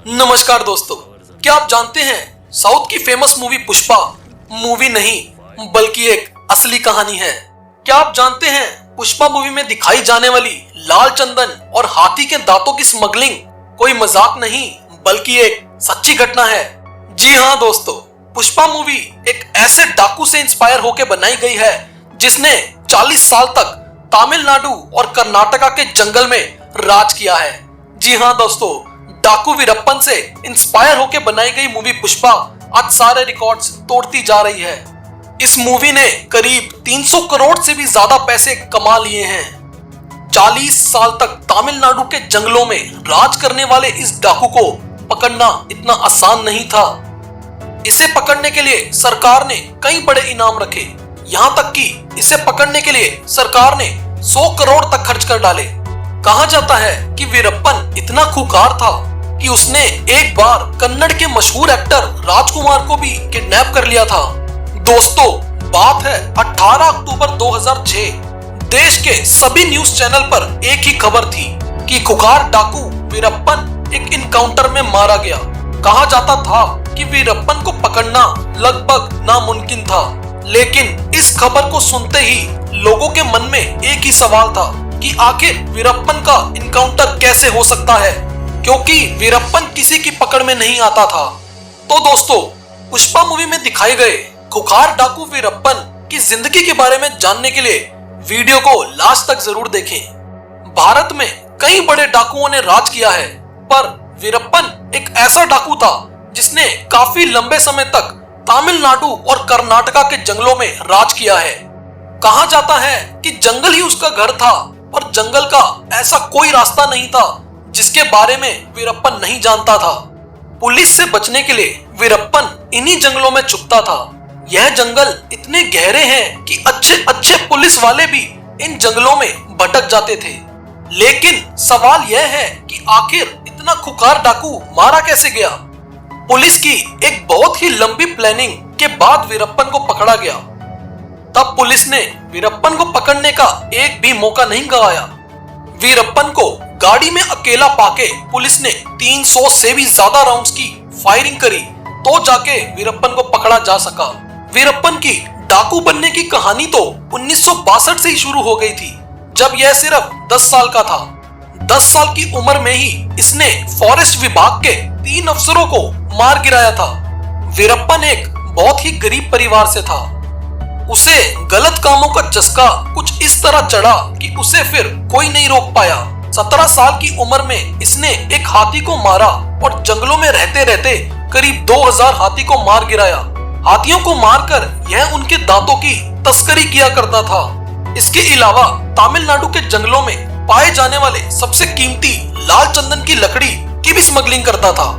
नमस्कार दोस्तों, क्या आप जानते हैं साउथ की फेमस मूवी पुष्पा मूवी नहीं बल्कि एक असली कहानी है। क्या आप जानते हैं पुष्पा मूवी में दिखाई जाने वाली लाल चंदन और हाथी के दांतों की स्मगलिंग कोई मजाक नहीं बल्कि एक सच्ची घटना है। जी हाँ दोस्तों, पुष्पा मूवी एक ऐसे डाकू से इंस्पायर होकर बनाई गई है जिसने 40 साल तक तमिलनाडु और कर्नाटका के जंगल में राज किया है। जी हाँ दोस्तों, डाकू वीरप्पन से इंस्पायर होकर बनाई गई मूवी पुष्पा आज सारे रिकॉर्ड्स तोड़ती जा रही है। इस मूवी ने करीब 300 करोड़ से भी ज्यादा पैसे कमा लिए हैं। 40 साल तक तमिलनाडु के जंगलों में राज करने वाले इस डाकू को पकड़ना इतना आसान नहीं था। इसे पकड़ने के लिए सरकार ने कई बड़े इनाम रखे, यहाँ तक कि इसे पकड़ने के लिए सरकार ने 100 करोड़ तक खर्च कर डाले। कहा जाता है कि वीरप्पन इतना खूंखार था कि उसने एक बार कन्नड़ के मशहूर एक्टर राजकुमार को भी किडनैप कर लिया था। दोस्तों, बात है 18 अक्टूबर 2006। देश के सभी न्यूज चैनल पर एक ही खबर थी कि खूंखार डाकू वीरप्पन एक इनकाउंटर में मारा गया। कहा जाता था कि वीरप्पन को पकड़ना लगभग नामुमकिन था, लेकिन इस खबर को सुनते ही लोगों के मन में एक ही सवाल था कि आखिर वीरप्पन का इनकाउंटर कैसे हो सकता है, क्योंकि वीरप्पन किसी की पकड़ में नहीं आता था। तो दोस्तों, पुष्पा मूवी में दिखाए गए खूंखार डाकू वीरप्पन की जिंदगी के बारे में जानने के लिए वीडियो को लास्ट तक जरूर देखें। भारत में कई बड़े डाकुओं ने राज किया है, पर वीरप्पन एक ऐसा डाकू था जिसने काफी लंबे समय तक तमिलनाडु और कर्नाटका के जंगलों में राज किया है। कहा जाता है कि जंगल ही उसका घर था और जंगल का ऐसा कोई रास्ता नहीं था जिसके बारे में वीरप्पन नहीं जानता था। पुलिस से बचने के लिए वीरप्पन इन्हीं जंगलों में छुपता था। यह जंगल इतने गहरे हैं कि अच्छे अच्छे पुलिस वाले भी इन जंगलों में भटक जाते थे। लेकिन सवाल यह है कि आखिर इतना खूंखार डाकू मारा कैसे गया। पुलिस की एक बहुत ही लंबी प्लानिंग के बाद वीरप्पन को पकड़ा गया। तब पुलिस ने वीरप्पन को पकड़ने का एक भी मौका नहीं गवाया। वीरप्पन को गाड़ी में अकेला पाके पुलिस ने 300 से भी ज्यादा राउंड्स की फायरिंग करी तो जाके वीरप्पन को पकड़ा जा सका। वीरप्पन की डाकू बनने की कहानी तो 1962 से ही शुरू हो गई थी, जब यह सिर्फ 10 साल का था। 10 साल की उम्र में ही इसने फॉरेस्ट विभाग के 3 अफसरों को मार गिराया था। वीरप्पन एक बहुत ही गरीब परिवार से था। उसे गलत कामों का चस्का कुछ इस तरह चढ़ा कि उसे फिर कोई नहीं रोक पाया। 17 साल की उम्र में इसने एक हाथी को मारा और जंगलों में रहते रहते करीब 2000 हाथी को मार गिराया। हाथियों को मारकर यह उनके दांतों की तस्करी किया करता था। इसके अलावा तमिलनाडु के जंगलों में पाए जाने वाले सबसे कीमती लाल चंदन की लकड़ी की भी स्मगलिंग करता था।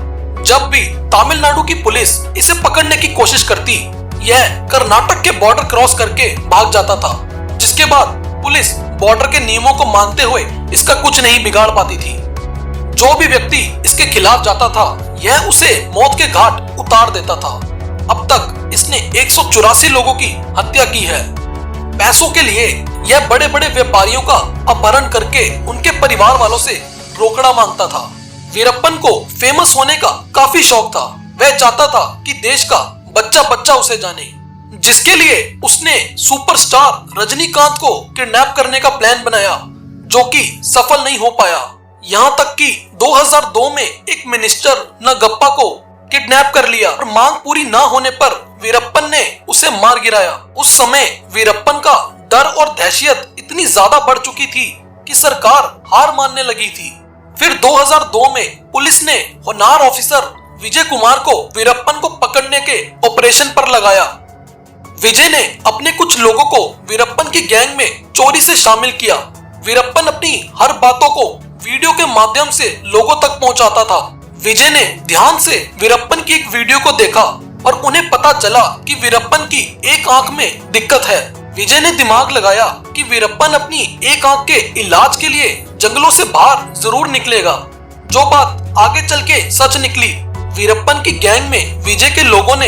जब भी तमिलनाडु की पुलिस इसे पकड़ने की कोशिश करती, यह कर्नाटक के बॉर्डर क्रॉस करके भाग जाता था, जिसके बाद पुलिस बॉर्डर के नियमों को मानते हुए इसका कुछ नहीं बिगाड़ पाती थी। जो भी व्यक्ति इसके खिलाफ जाता था, यह उसे मौत के घाट उतार देता था। अब तक इसने 184 लोगों की हत्या की है। पैसों के लिए यह बड़े बड़े व्यापारियों का अपहरण करके उनके परिवार वालों से रोकड़ा मांगता था। वीरप्पन को फेमस होने का काफी शौक था। वह चाहता था कि देश का बच्चा बच्चा उसे जाने, जिसके लिए उसने सुपरस्टार रजनीकांत को किडनैप करने का प्लान बनाया, जो कि सफल नहीं हो पाया। यहाँ तक कि 2002 में एक मिनिस्टर नगप्पा को किडनैप कर लिया और मांग पूरी ना होने पर वीरप्पन ने उसे मार गिराया। उस समय वीरप्पन का डर और दहशत इतनी ज्यादा बढ़ चुकी थी कि सरकार हार मानने लगी थी। फिर 2002 में पुलिस ने होनार ऑफिसर विजय कुमार को वीरप्पन को पकड़ने के ऑपरेशन पर लगाया। विजय ने अपने कुछ लोगों को वीरप्पन की गैंग में चोरी से शामिल किया। वीरप्पन अपनी हर बातों को वीडियो के माध्यम से लोगों तक पहुंचाता था। विजय ने ध्यान से वीरप्पन की एक वीडियो को देखा और उन्हें पता चला कि वीरप्पन की एक आंख में दिक्कत है। विजय ने दिमाग लगाया कि वीरप्पन अपनी एक आंख के इलाज के लिए जंगलों से बाहर जरूर निकलेगा। जो बात आगे चल के सच निकली। वीरप्पन की गैंग में विजय के लोगों ने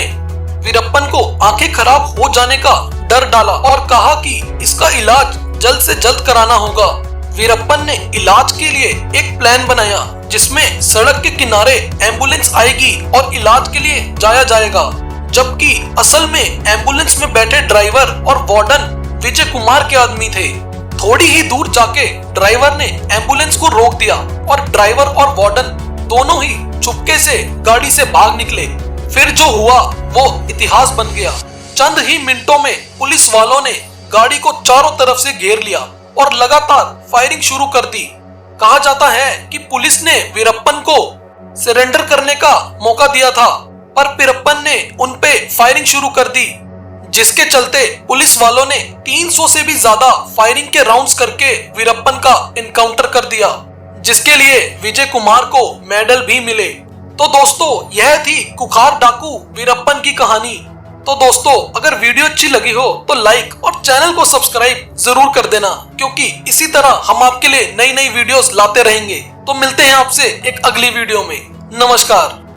वीरप्पन को आंखें खराब हो जाने का डर डाला और कहा कि इसका इलाज जल्द से जल्द कराना होगा। वीरप्पन ने इलाज के लिए एक प्लान बनाया जिसमें सड़क के किनारे एम्बुलेंस आएगी और इलाज के लिए जाया जाएगा, जबकि असल में एम्बुलेंस में बैठे ड्राइवर और वार्डन विजय कुमार के आदमी थे। थोड़ी ही दूर जाके ड्राइवर ने एम्बुलेंस को रोक दिया और ड्राइवर और वार्डन दोनों ही चुपके से गाड़ी से भाग निकले। फिर जो हुआ वो इतिहास बन गया। चंद ही मिनटों में पुलिस वालों ने गाड़ी को चारों तरफ से घेर लिया और लगातार फायरिंग शुरू कर दी। कहा जाता है कि पुलिस ने वीरप्पन को सरेंडर करने का मौका दिया था, पर वीरप्पन ने उनपे फायरिंग शुरू कर दी, जिसके चलते पुलिस वालों ने 300 से भी ज्यादा फायरिंग के राउंड्स करके वीरप्पन का एनकाउंटर कर दिया, जिसके लिए विजय कुमार को मेडल भी मिले। तो दोस्तों, यह थी कुख्यात डाकू वीरप्पन की कहानी। तो दोस्तों, अगर वीडियो अच्छी लगी हो तो लाइक और चैनल को सब्सक्राइब जरूर कर देना, क्योंकि इसी तरह हम आपके लिए नई नई वीडियोस लाते रहेंगे। तो मिलते हैं आपसे एक अगली वीडियो में। नमस्कार।